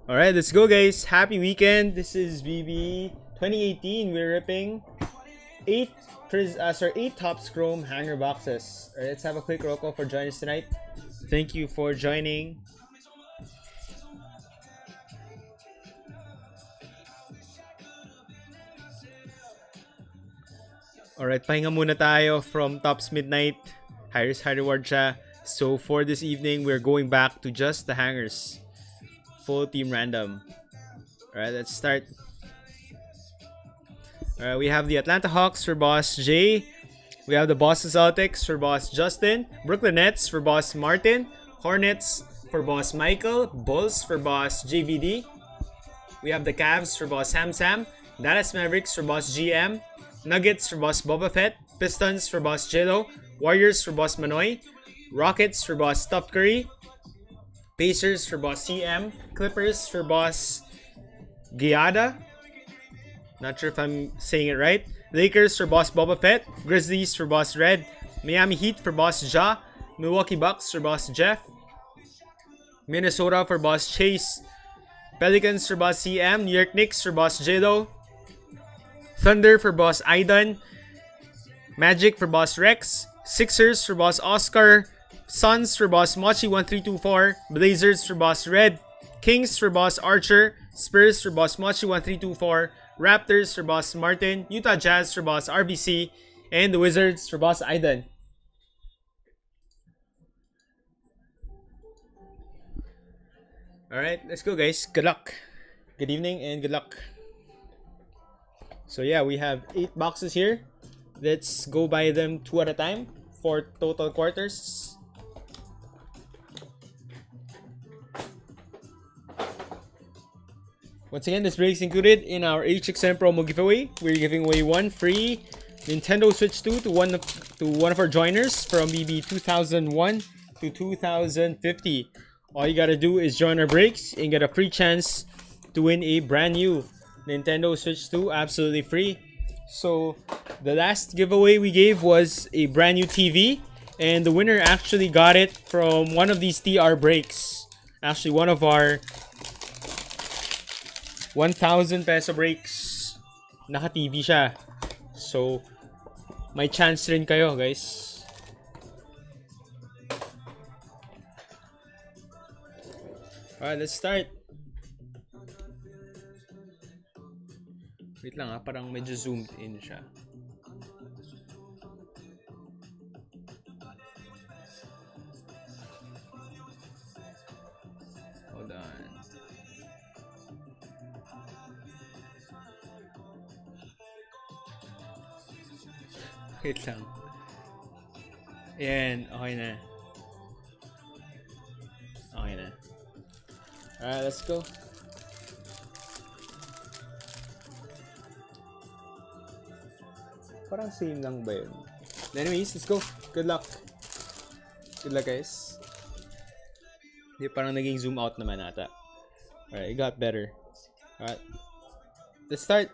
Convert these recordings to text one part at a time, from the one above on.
Alright, let's go guys. Happy weekend. This is BB 2018. We're ripping 8 Topps Chrome hanger boxes. Alright, let's have a quick roll call for joining us tonight. Thank you for joining. Alright, pahinga muna tayo from Topps Midnight. High risk, high reward siya. So for this evening, we're going back to just the hangers. Full team random. Alright, let's start. Alright, we have the Atlanta Hawks for Boss Jay. We have the Boston Celtics for Boss Justin. Brooklyn Nets for Boss Martin. Hornets for Boss Michael. Bulls for Boss JVD. We have the Cavs for Boss Sam. Dallas Mavericks for Boss GM. Nuggets for Boss Boba Fett. Pistons for Boss Jello. Warriors for Boss Manoy. Rockets for Boss Steph Curry. Pacers for Boss CM. Clippers for Boss Giada. Not sure if I'm saying it right. Lakers for Boss Boba Fett. Grizzlies for Boss Red. Miami Heat for Boss Ja. Milwaukee Bucks for Boss Jeff. Minnesota for Boss Chase. Pelicans for Boss CM. New York Knicks for Boss J-Lo. Thunder for Boss Aidan. Magic for Boss Rex. Sixers for Boss Oscar. Suns for Boss Mochi1324. Blazers for Boss Red. Kings for Boss Archer. Spurs for Boss Mochi1324. Raptors for Boss Martin. Utah Jazz for Boss RBC. And the Wizards for Boss Aidan. Alright, let's go guys. Good luck. Good evening and good luck. So yeah, we have 8 boxes here. Let's go by them 2 at a time for total quarters. Once again, this break is included in our HxM promo giveaway. We're giving away 1 free Nintendo Switch 2 to one of our joiners from BB 2001 to 2050. All you gotta do is join our breaks and get a free chance to win a brand new Nintendo Switch 2 absolutely free. So the last giveaway we gave was a brand new TV, and the winner actually got it from one of these TR breaks. Actually, one of our 1,000 peso breaks. Naka-TV siya. So may chance rin kayo, guys. Alright, let's start. Wait lang parang medyo zoomed in siya. Hold on. Wait lang. Ayan, okay na. Okay na. Alright, let's go. Parang same lang ba yun? Anyways, let's go. Good luck. Good luck, guys. Hindi, parang naging zoom out naman ata. Alright, it got better. Alright. Let's start.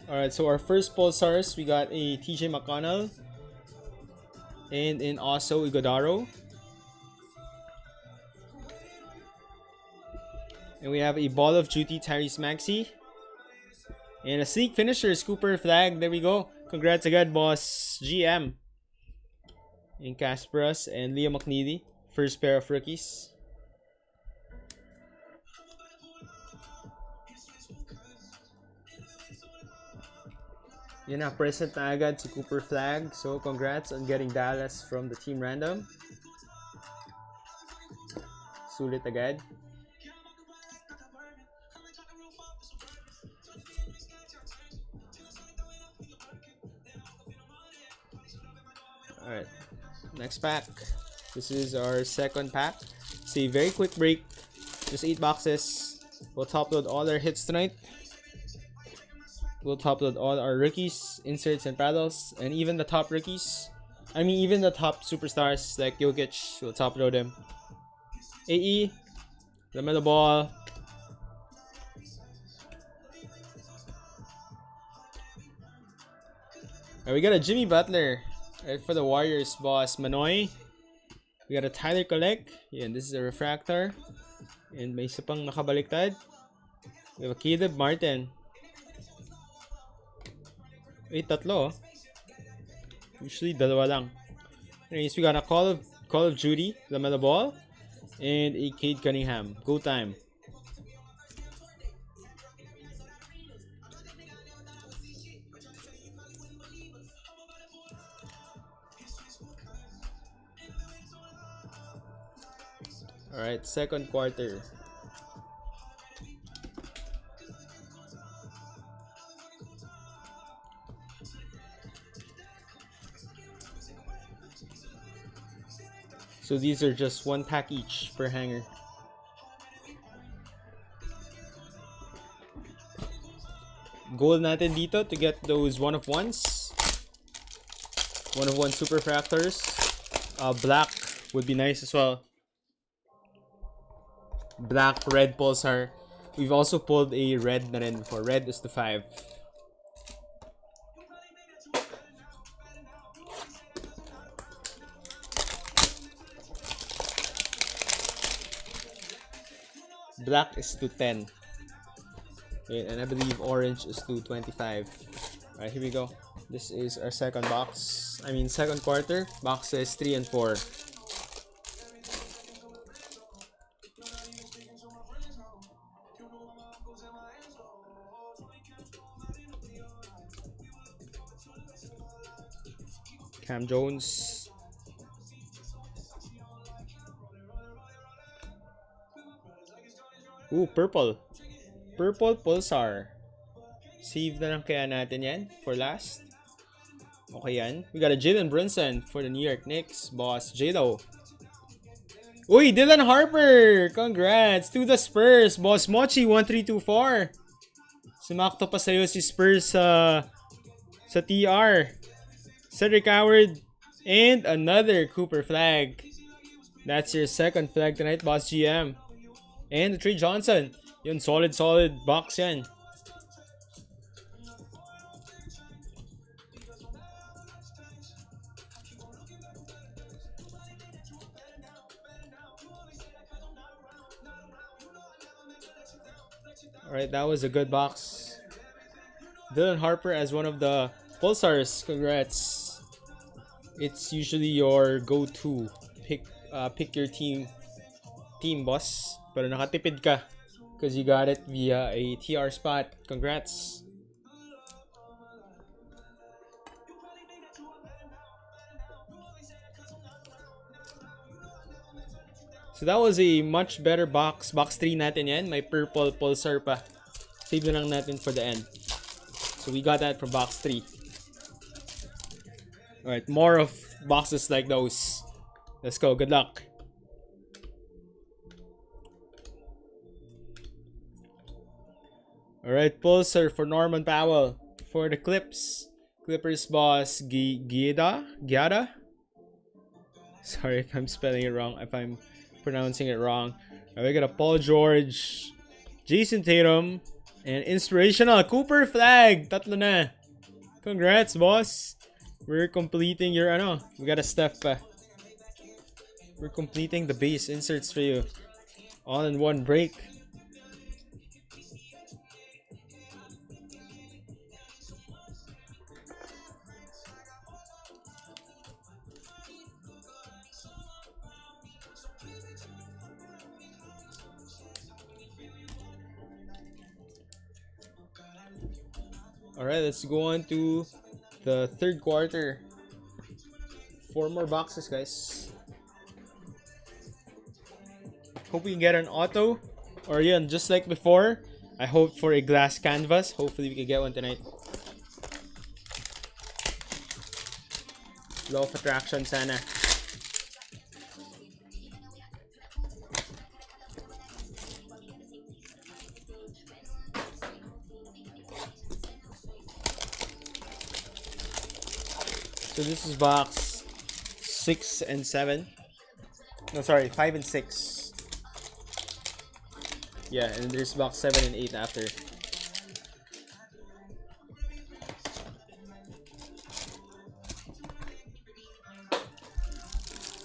Alright, so our first Pulsars, we got a TJ McConnell. And in also Iguodaro. And we have a Ball of Duty Tyrese Maxey. And a sneak finisher, Scooper Flag. There we go. Congrats again, boss GM. And Kasparas and Leo McNeely. First pair of rookies. Yan na, present na agad si Cooper Flag. So congrats on getting Dallas from the team random. Sulit agad. Alright, next pack. This is our second pack. It's a very quick break. Just 8 boxes. We'll top load all our hits tonight. We'll top load all our rookies, inserts, and paddles. And even the top rookies. I mean, even the top superstars like Jokic. We'll top load them. AE. LaMelo Ball. We got a Jimmy Butler. Right, for the Warriors, boss Manoy. We got a Tyler Collect. Yeah, this is a refractor. And may isa pang nakabaliktad. We have a Caleb Martin. Tatlo. Usually, dalawa lang. Anyways, we got a Call of Duty, LaMelo Ball, and a Cade Cunningham. Go time. Alright, second quarter. So these are just 1 pack each per hanger. Goal natin dito to get those 1-of-1s. 1-of-1 super fractors. Black would be nice as well. Black, red pulsar. We've also pulled a red na rin before. Red is the 5. Black is to 10. Okay, and I believe orange is to 25. Alright, here we go. This is our second box. I mean, second quarter. Boxes 3 and 4. Cam Jones. Ooh, purple. Purple Pulsar. Save na lang kaya natin yan for last. Okay yan. We got a Jalen Brunson for the New York Knicks. Boss J-Lo. Uy, Dylan Harper! Congrats to the Spurs. Boss Mochi 1324. Sumakto pa sa'yo si Spurs sa TR. Cedric Howard. And another Cooper flag. That's your second flag tonight, Boss GM. And the Trey Johnson. Yun, solid box yan. Alright, that was a good box. Dylan Harper as one of the Pulsars. Congrats. It's usually your go-to. Pick your team, boss. Pero nakatipid ka because you got it via a TR spot. Congrats. So that was a much better box. Box 3 natin yan. May purple pulsar pa. Save na lang natin for the end. So we got that from box 3. Alright, more of boxes like those. Let's go. Good luck. Alright, pulsar for Norman Powell. For the Clippers, boss Giada? Sorry if I'm spelling it wrong. If I'm pronouncing it wrong. We got a Paul George, Jason Tatum, and inspirational Cooper flag. Tatlo na. Congrats, boss. We're completing your we got a Steph pa. We're completing the base inserts for you. All in one break. Alright, let's go on to the third quarter. 4 more boxes, guys. Hope we can get an auto. Or yun, just like before, I hoped for a glass canvas. Hopefully we can get one tonight. Law of attraction sana. So this is box 6 and 7. No, sorry, 5 and 6. Yeah, and there's box 7 and 8 after.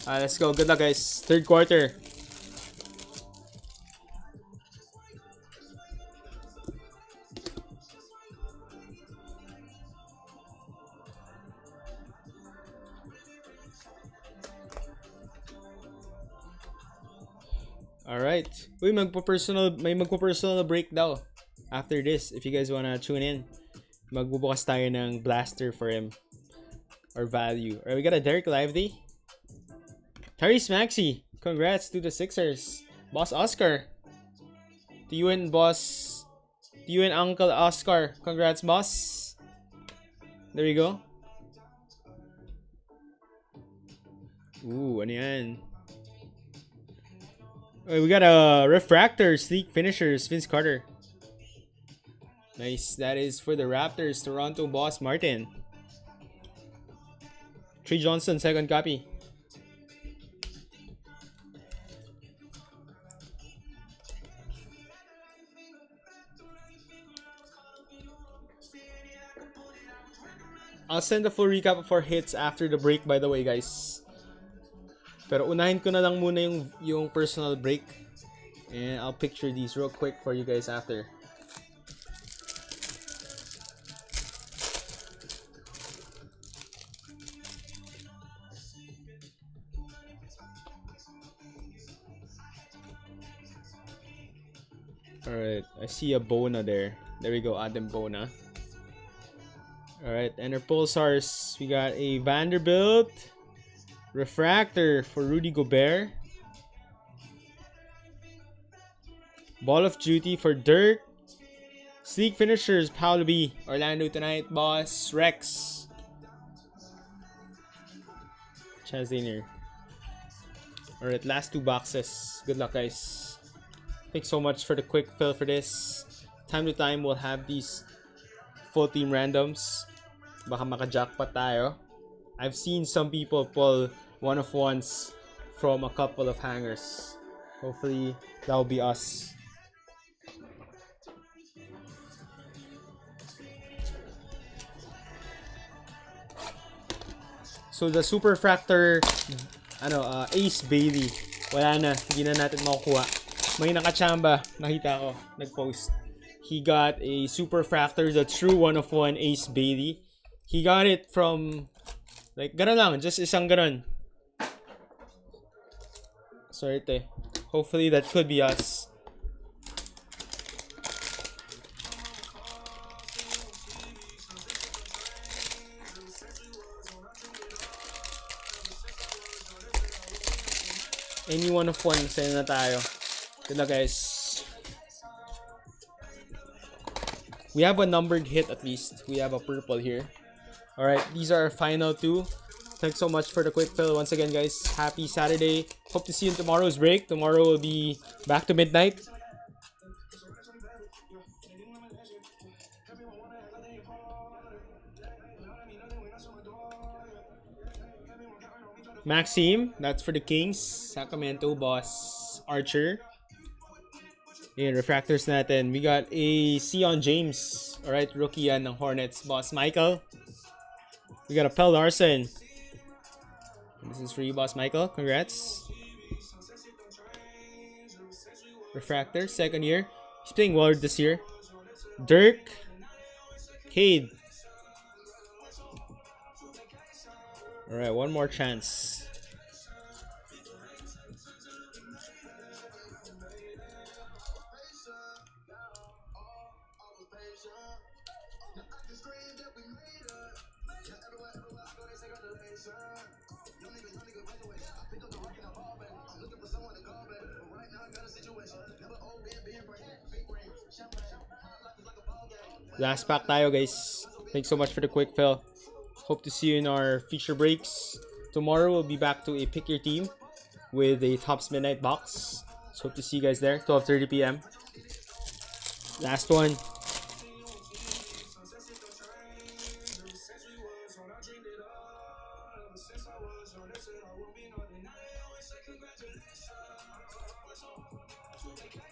Let's go. Good luck, guys. Third quarter. Alright. Uy, may magpo-personal break daw. After this, if you guys wanna tune in, magbubukas tayo ng blaster for him. Or value. Alright, we got a Derek Lively. Tyrese Maxey. Congrats to the Sixers. Boss Oscar. To you and Uncle Oscar. Congrats, boss. There you go. Ooh, ano yan? We got a refractor, sleek finishers, Vince Carter. Nice. That is for the Raptors, Toronto boss Martin. Trey Johnson, second copy. I'll send the full recap of our hits after the break, by the way, guys. Pero unahin ko na lang muna yung personal break. And I'll picture these real quick for you guys after. Alright, I see a Bona there. There we go, Adam Bona. Alright, and our pulsars, we got a Vanderbilt. Refractor for Rudy Gobert. Ball of Duty for Dirk. Sleek finishers, Paolo B. Orlando tonight, boss. Rex. Chance Danier. Alright, last two boxes. Good luck, guys. Thanks so much for the quick fill for this. Time to time, we'll have these full team randoms. Baka maka-jackpot tayo. I've seen some people pull one-of-ones from a couple of hangers. Hopefully, that will be us. So the Super Fractor, Ace Bailey, wala na, hindi na natin makukuha. May nakachamba, nakita ko, nag-post. He got a Super Fractor, the true one-of-one Ace Bailey. He got it from, like, ganon lang, just isang ganon. Sorry, hopefully that could be us. Any one of one, sa'yo na tayo. Good luck, guys. We have a numbered hit at least. We have a purple here. Alright, these are our final two. Thanks so much for the quick fill. Once again, guys, happy Saturday. Hope to see you in tomorrow's break. Tomorrow will be back to midnight. Maxime, that's for the Kings. Sacramento boss Archer. And refractors natin. We got a Sion James. Alright, rookie yan ng Hornets boss Michael. We got a Pel Larson. This is for you, boss Michael. Congrats. Refractor, second year. He's playing well this year. Dirk. Cade. Alright, one more chance. Last pack tayo, guys. Thanks so much for the quick fill. Hope to see you in our feature breaks. Tomorrow we'll be back to a pick your team with a Tops Midnight box. So hope to see you guys there, 12:30 p.m. Last one.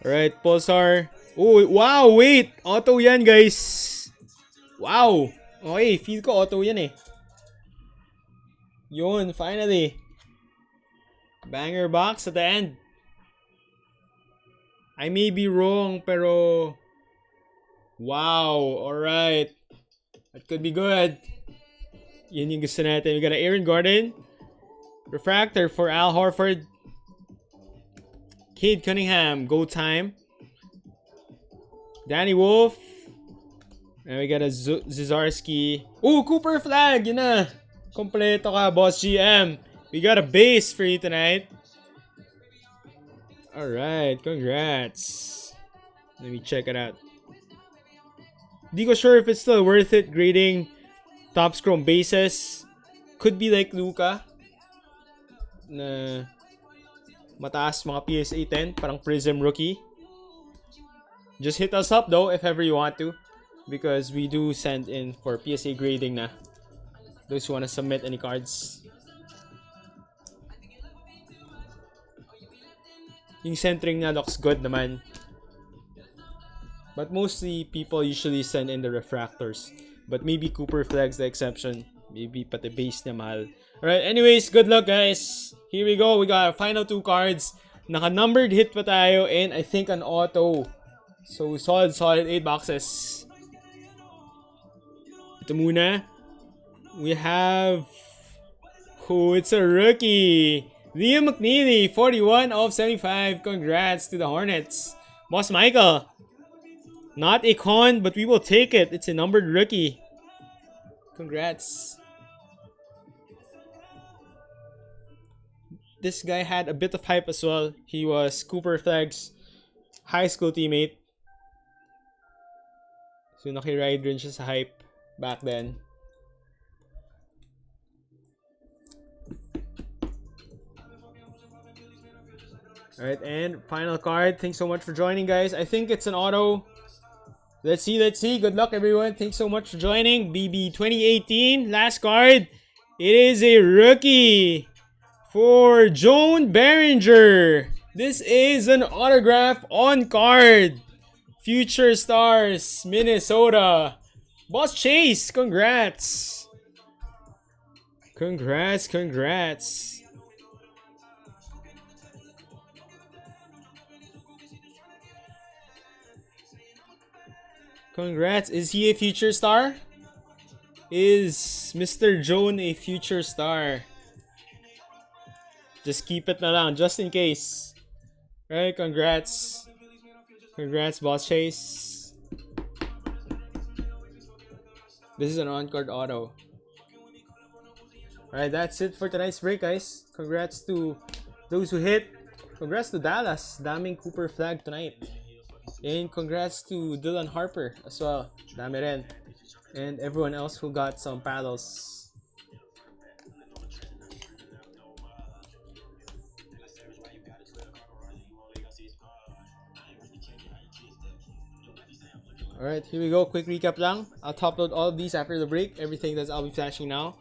Alright, Pulsar. Oh, wow, wait! Auto yan, guys. Wow. Okay, feel ko auto yan eh. Yun, finally. Banger box at the end. I may be wrong, pero wow, alright. That could be good. Yun yung gusto natin. We got an Aaron Gordon. Refractor for Al Horford. Cade Cunningham, go time. Danny Wolf. And we got a Zizarski. Ooh, Cooper Flag! Yun na. Kompleto ka, Boss GM. We got a base for you tonight. Alright, congrats. Let me check it out. Di ko sure if it's still worth it grading top scrum bases. Could be like Luka. Na mataas mga PSA 10, parang Prism rookie. Just hit us up though if ever you want to, because we do send in for PSA grading na. Those who want to submit any cards. Yung centering na looks good naman. But mostly people usually send in the refractors. But maybe Cooper Flag's the exception. Maybe pati base na mahal. Alright, anyways, good luck guys. Here we go. We got our final 2 cards. Naka-numbered hit pa tayo and I think an auto. So solid 8 boxes. Ito muna. We have... Oh, it's a rookie. Liam McNeely, 41 of 75. Congrats to the Hornets. Boss Michael. Not a con, but we will take it. It's a numbered rookie. Congrats. This guy had a bit of hype as well. He was Cooper Flag's high school teammate. So nakiride rin siya sa hype back then. Alright, and final card. Thanks so much for joining, guys. I think it's an auto. Let's see. Good luck, everyone. Thanks so much for joining. BB 2018. Last card. It is a rookie for Joan Behringer. This is an autograph on card. Future Stars, Minnesota. Boss Chase, congrats. Congrats. Congrats. Is he a future star? Is Mr. Joan a future star? Just keep it na lang, just in case. Right, congrats. Congrats, Boss Chase. This is an on-card auto. Alright, that's it for tonight's break, guys. Congrats to those who hit. Congrats to Dallas. Daming Cooper Flag tonight. And congrats to Dylan Harper as well. Dami rin. And everyone else who got some paddles. Alright, here we go. Quick recap lang. I'll top load all of these after the break. Everything that I'll be flashing now.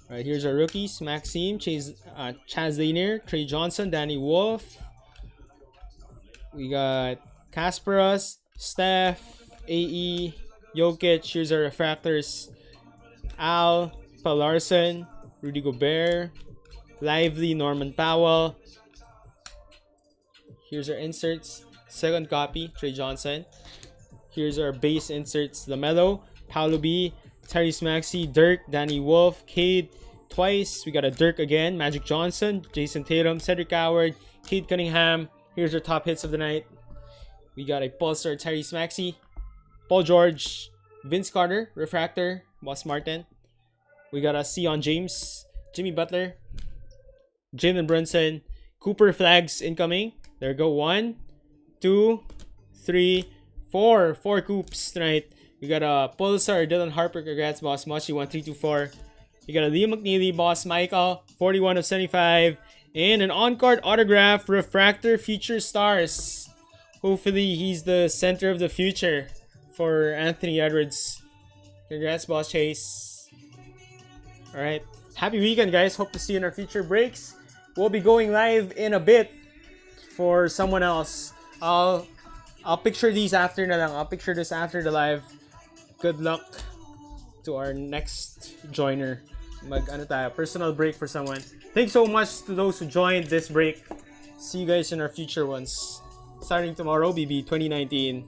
Alright, here's our rookies. Maxime, Chaz Lanier, Trey Johnson, Danny Wolf. We got Kasparas, Steph, AE, Jokic. Here's our refractors. Al, Palarson, Rudy Gobert, Lively, Norman Powell. Here's our inserts. Second copy, Trey Johnson. Here's our base inserts. LaMelo, Paolo B, Tyrese Maxey, Dirk, Danny Wolf, Cade, twice. We got a Dirk again, Magic Johnson, Jason Tatum, Cedric Howard, Cade Cunningham. Here's our top hits of the night. We got a Pulsar, Tyrese Maxey, Paul George, Vince Carter, Refractor, Boss Martin. We got a Sion James, Jimmy Butler, Jalen Brunson, Cooper Flags incoming. There we go. 1, 2, 3, 4 Coops tonight. We got a Pulsar, Dylan Harper, congrats, Boss Mochi, 1324. We got a Liam McNeely, Boss Michael, 41 of 75. And an on-card autograph, Refractor Future Stars. Hopefully, he's the center of the future for Anthony Edwards. Congrats, Boss Chase. Alright, happy weekend, guys. Hope to see you in our future breaks. We'll be going live in a bit for someone else. I'll picture these after na lang. I'll picture this after the live. Good luck to our next joiner personal break for someone. Thanks so much to those who joined this break. See you guys in our future ones. Starting tomorrow, BB 2019.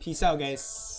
Peace out, guys.